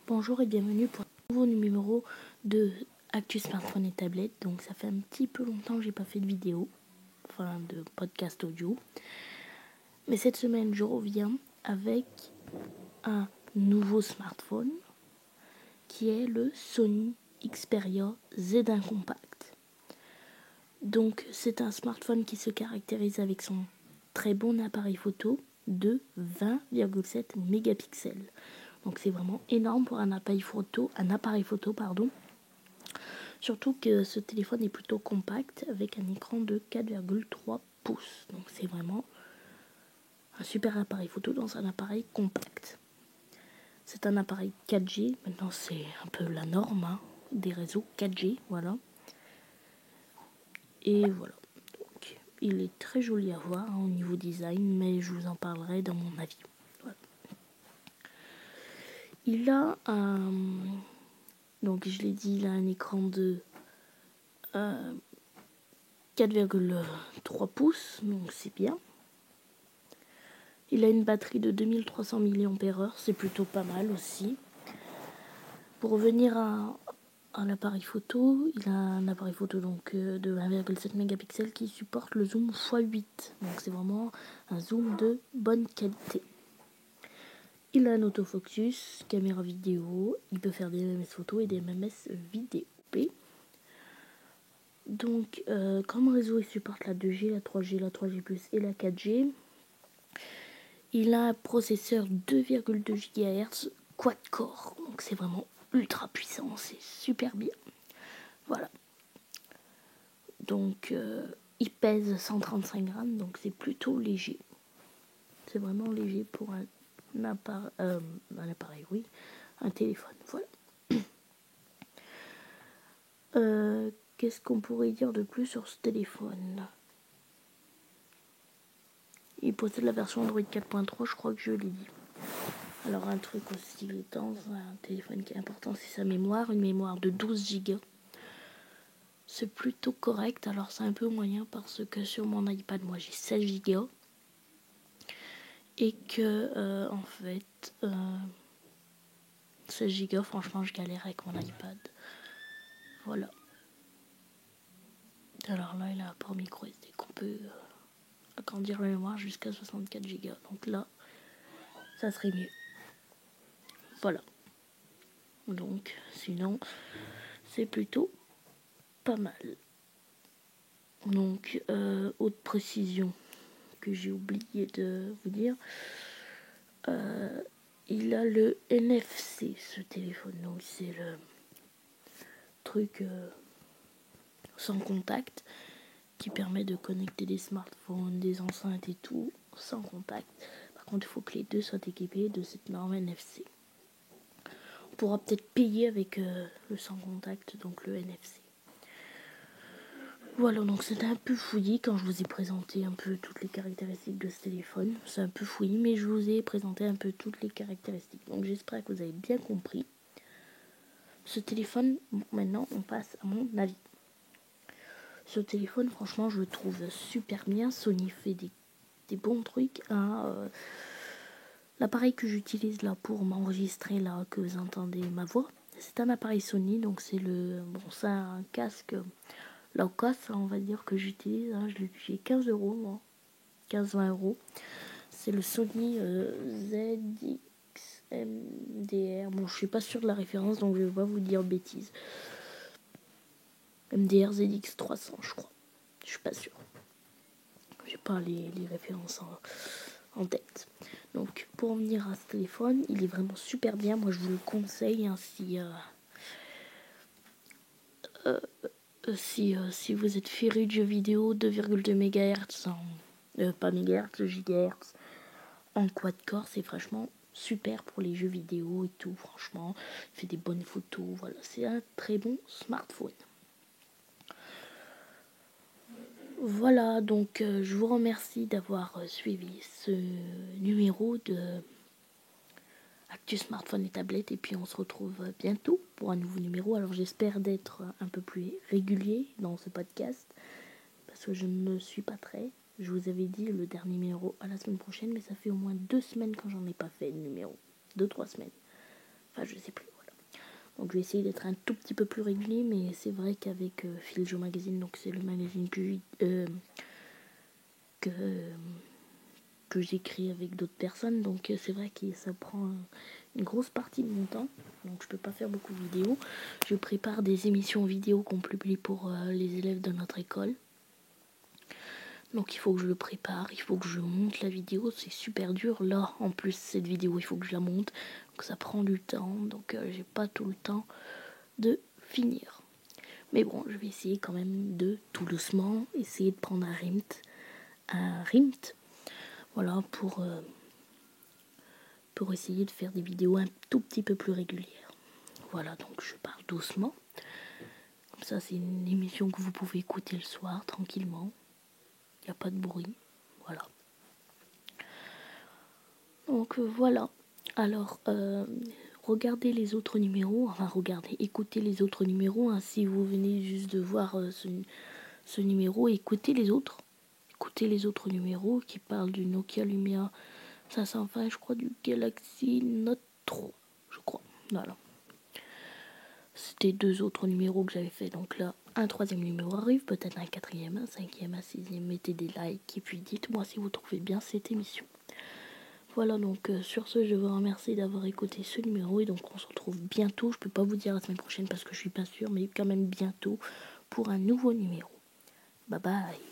Bonjour et bienvenue pour un nouveau numéro de Actu Smartphone et Tablette. Donc ça fait un petit peu longtemps que j'ai pas fait de vidéo, enfin de podcast audio. Mais cette semaine je reviens avec un nouveau smartphone qui est le Sony Xperia Z1 Compact. Donc c'est un smartphone qui se caractérise avec son très bon appareil photo de 20,7 mégapixels. Donc c'est vraiment énorme pour un appareil photo, Surtout que ce téléphone est plutôt compact avec un écran de 4,3 pouces. Donc c'est vraiment un super appareil photo dans un appareil compact. C'est un appareil 4G. Maintenant c'est un peu la norme des réseaux 4G. Voilà. Et voilà. Donc, il est très joli à voir au niveau design, mais je vous en parlerai dans mon avis. Voilà. Il a un... Donc je l'ai dit, il a un écran de 4,3 pouces, donc c'est bien. Il a une batterie de 2300 mAh, c'est plutôt pas mal aussi. Pour revenir à l'appareil photo, il a un appareil photo donc de 1,7 mégapixels qui supporte le zoom x8. Donc c'est vraiment un zoom de bonne qualité. Il a un autofocus, caméra vidéo, il peut faire des MMS photos et des MMS vidéo. Donc comme réseau il supporte la 2G, la 3G, la 3G+, et la 4G. Il a un processeur 2,2 GHz quad-core, donc c'est vraiment ultra puissant, c'est super bien. Voilà. Donc il pèse 135 grammes, donc c'est plutôt léger. C'est vraiment léger pour un appareil, oui, un téléphone. Voilà. Qu'est-ce qu'on pourrait dire de plus sur ce téléphone ? Il possède la version Android 4.3, je crois que je l'ai dit. Alors un truc aussi dans un téléphone qui est important, c'est sa mémoire, une mémoire de 12 Go. C'est plutôt correct, alors c'est un peu moyen parce que sur mon iPad, moi j'ai 16 Go. Et que en fait, 16 Go, franchement je galère avec mon iPad. Voilà. Alors là, il a un port micro SD qu'on peut agrandir la mémoire jusqu'à 64 Go. Donc là, ça serait mieux. Voilà. Donc, sinon, c'est plutôt pas mal. Donc, autre précision que j'ai oublié de vous dire. Il a le NFC, ce téléphone. Donc, c'est le truc sans contact qui permet de connecter des smartphones, des enceintes et tout sans contact. Par contre, il faut que les deux soient équipés de cette norme NFC. On pourra peut-être payer avec le sans contact, donc le NFC. Voilà, donc c'était un peu fouillis quand je vous ai présenté un peu toutes les caractéristiques de ce téléphone. C'est un peu fouillis, mais je vous ai présenté un peu toutes les caractéristiques. Donc j'espère que vous avez bien compris. Ce téléphone, bon, maintenant on passe à mon avis. Ce téléphone, franchement, je le trouve super bien. Sony fait des bons trucs. L'appareil que j'utilise là pour m'enregistrer, là, que vous entendez ma voix, c'est un appareil Sony. Donc c'est c'est un casque low cost, on va dire, que j'utilise. J'ai 15 euros, moi. 15-20 euros. C'est le Sony ZX-MDR. Bon, je suis pas sûre de la référence, donc je vais pas vous dire bêtises. MDR ZX 300, je crois. Je suis pas sûre. J'ai pas les références en tête. Donc, pour en venir à ce téléphone, il est vraiment super bien. Moi, je vous le conseille. Si vous êtes féru de jeux vidéo, 2,2 MHz, pas MHz, GHz, en quad-core, c'est franchement super pour les jeux vidéo et tout. Franchement, il fait des bonnes photos. Voilà, c'est un très bon smartphone. Voilà, donc je vous remercie d'avoir suivi ce numéro de Actu Smartphone et Tablette. Et puis on se retrouve bientôt pour un nouveau numéro. Alors j'espère d'être un peu plus régulier dans ce podcast parce que je ne suis pas très. Je vous avais dit le dernier numéro à la semaine prochaine, mais ça fait au moins 2 semaines quand j'en ai pas fait de numéro. 2-3 semaines. Enfin, je sais plus. Donc je vais essayer d'être un tout petit peu plus régulier, mais c'est vrai qu'avec Filjo Magazine, donc c'est le magazine que j'écris avec d'autres personnes, donc c'est vrai que ça prend une grosse partie de mon temps, donc je peux pas faire beaucoup de vidéos. Je prépare des émissions vidéo qu'on publie pour les élèves de notre école, donc il faut que je le prépare, il faut que je monte la vidéo, c'est super dur. Là en plus cette vidéo il faut que je la monte, donc ça prend du temps, donc j'ai pas tout le temps de finir. Mais bon, je vais essayer quand même de tout doucement essayer de prendre un RIMT, voilà, pour essayer de faire des vidéos un tout petit peu plus régulières. Voilà, donc je parle doucement. Comme ça, c'est une émission que vous pouvez écouter le soir tranquillement. Il n'y a pas de bruit. Voilà. Donc voilà. Alors, regardez les autres numéros. Enfin, écoutez les autres numéros. Hein, si vous venez juste de voir ce numéro, écoutez les autres. Écoutez les autres numéros qui parlent du Nokia Lumia 520, je crois, du Galaxy Note 3, je crois. Voilà. C'était 2 autres numéros que j'avais fait. Donc là, un 3e numéro arrive, peut-être un 4e, un 5e, un 6e. Mettez des likes et puis dites-moi si vous trouvez bien cette émission. Voilà, donc sur ce, je vous remercie d'avoir écouté ce numéro. Et donc on se retrouve bientôt. Je peux pas vous dire la semaine prochaine parce que je suis pas sûre, mais quand même bientôt pour un nouveau numéro. Bye bye.